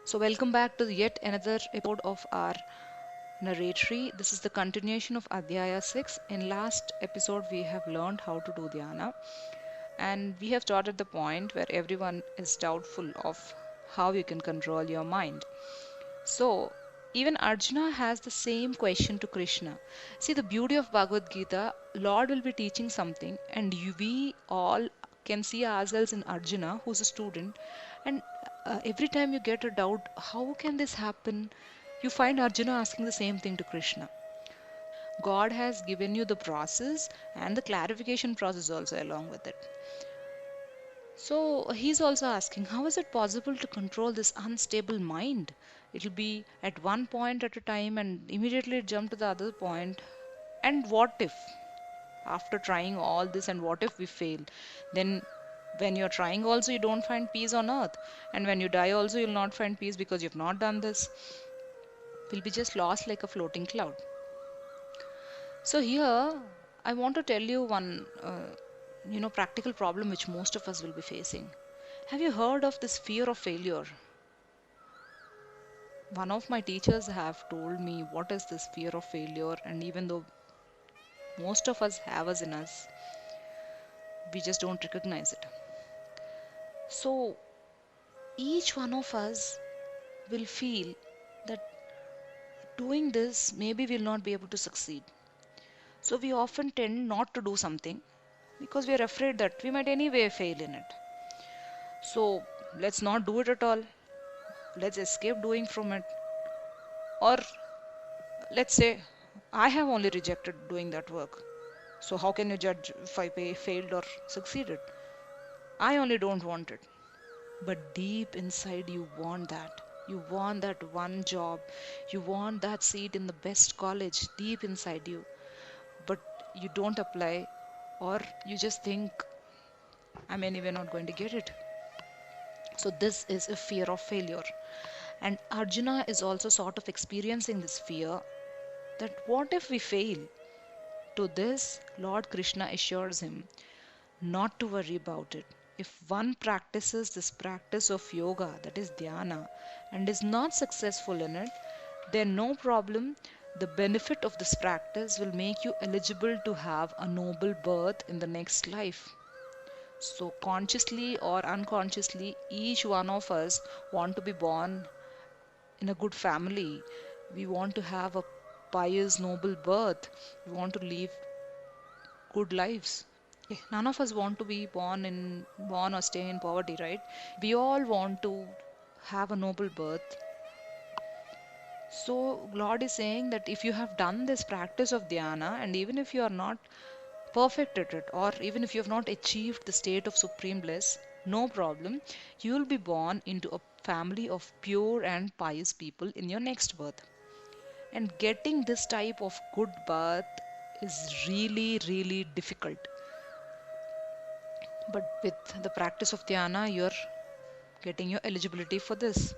So, welcome back to yet another episode of our narratory. This is the continuation of Adhyaya 6. In last episode, we have learned how to do dhyana, and we have started the point where everyone is doubtful of how you can control your mind. So, even Arjuna has the same question to Krishna. See, the beauty of Bhagavad Gita, Lord will be teaching something, and we all can see ourselves in Arjuna, who's a student. And every time you get a doubt, how can this happen? You find Arjuna asking the same thing to Krishna. God has given you the process and the clarification process also along with it. So he's also asking, how is it possible to control this unstable mind? It'll be at one point at a time and immediately jump to the other point. And what if, after trying all this, and what if we fail? Then, when you're trying, also, you don't find peace on earth. And when you die, also, you'll not find peace because you've not done this. We'll be just lost like a floating cloud. So, here, I want to tell you one practical problem which most of us will be facing. Have you heard of this fear of failure? One of my teachers have told me what is this fear of failure, and even though most of us have us in us, we just don't recognize it. So each one of us will feel that doing this maybe we'll not be able to succeed. So we often tend not to do something because we are afraid that we might anyway fail in it. So let's not do it at all. Let's escape doing from it. Or let's say I have only rejected doing that work. So how can you judge if I failed or succeeded? I only don't want it. But deep inside, you want that. You want that one job. You want that seat in the best college deep inside you. But you don't apply, or you just think, I'm anyway not going to get it. So, this is a fear of failure. And Arjuna is also sort of experiencing this fear that what if we fail? To this, Lord Krishna assures him not to worry about it. If one practices this practice of yoga, that is dhyana, and is not successful in it, then no problem. The benefit of this practice will make you eligible to have a noble birth in the next life. So, consciously or unconsciously, each one of us want to be born in a good family. We want to have a pious, noble birth. We want to live good lives. None of us want to be born or stay in poverty, right? We all want to have a noble birth. So Lord is saying that if you have done this practice of dhyana, and even if you are not perfect at it, or even if you have not achieved the state of supreme bliss, no problem. You will be born into a family of pure and pious people in your next birth. And getting this type of good birth is really, really difficult. But with the practice of dhyana, you're getting your eligibility for this.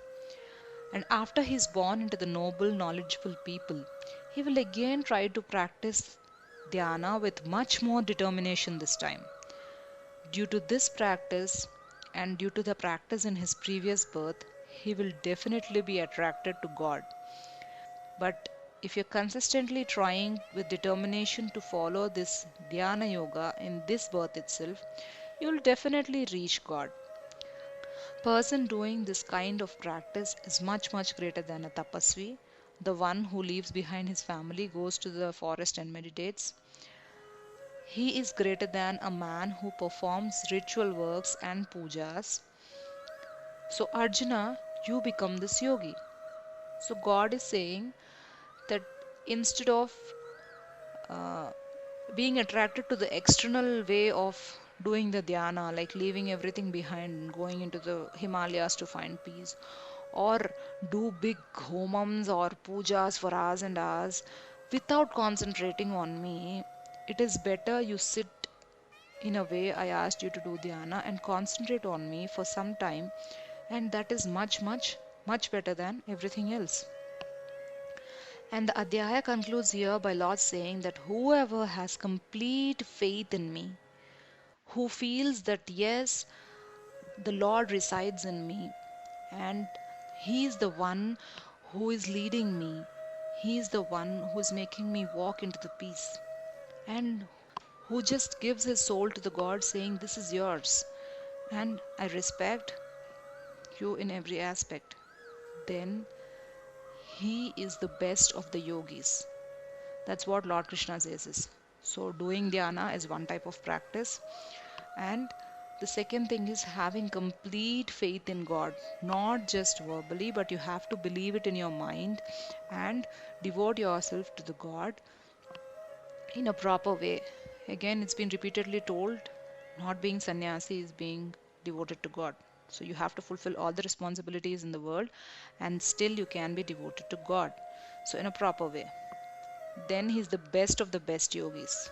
And after he is born into the noble, knowledgeable people, he will again try to practice dhyana with much more determination this time. Due to this practice and due to the practice in his previous birth, he will definitely be attracted to God. But if you're consistently trying with determination to follow this dhyana yoga in this birth itself, you'll definitely reach God. Person doing this kind of practice is much greater than a tapasvi, the one who leaves behind his family, goes to the forest and meditates. He is greater than a man who performs ritual works and pujas. So, Arjuna, you become this yogi. So, God is saying that instead of uh, being attracted to the external way of doing the dhyana, like leaving everything behind and going into the Himalayas to find peace, or do big homams or pujas for hours and hours without concentrating on me, it is better you sit in a way I asked you to do dhyana and concentrate on me for some time, and that is much better than everything else. And the adhyaya concludes here by Lord saying that whoever has complete faith in me, who feels that yes, the Lord resides in me and He is the one who is leading me. He is the one who is making me walk into the peace. And who just gives his soul to the God saying, "This is yours. And I respect you in every aspect." Then he is the best of the yogis. That's what Lord Krishna says is. So doing dhyana is one type of practice. And the second thing is having complete faith in God, not just verbally, but you have to believe it in your mind and devote yourself to the God in a proper way. Again, it's been repeatedly told, not being sannyasi is being devoted to God. So you have to fulfill all the responsibilities in the world and still you can be devoted to God. So in a proper way. Then he's the best of the best yogis.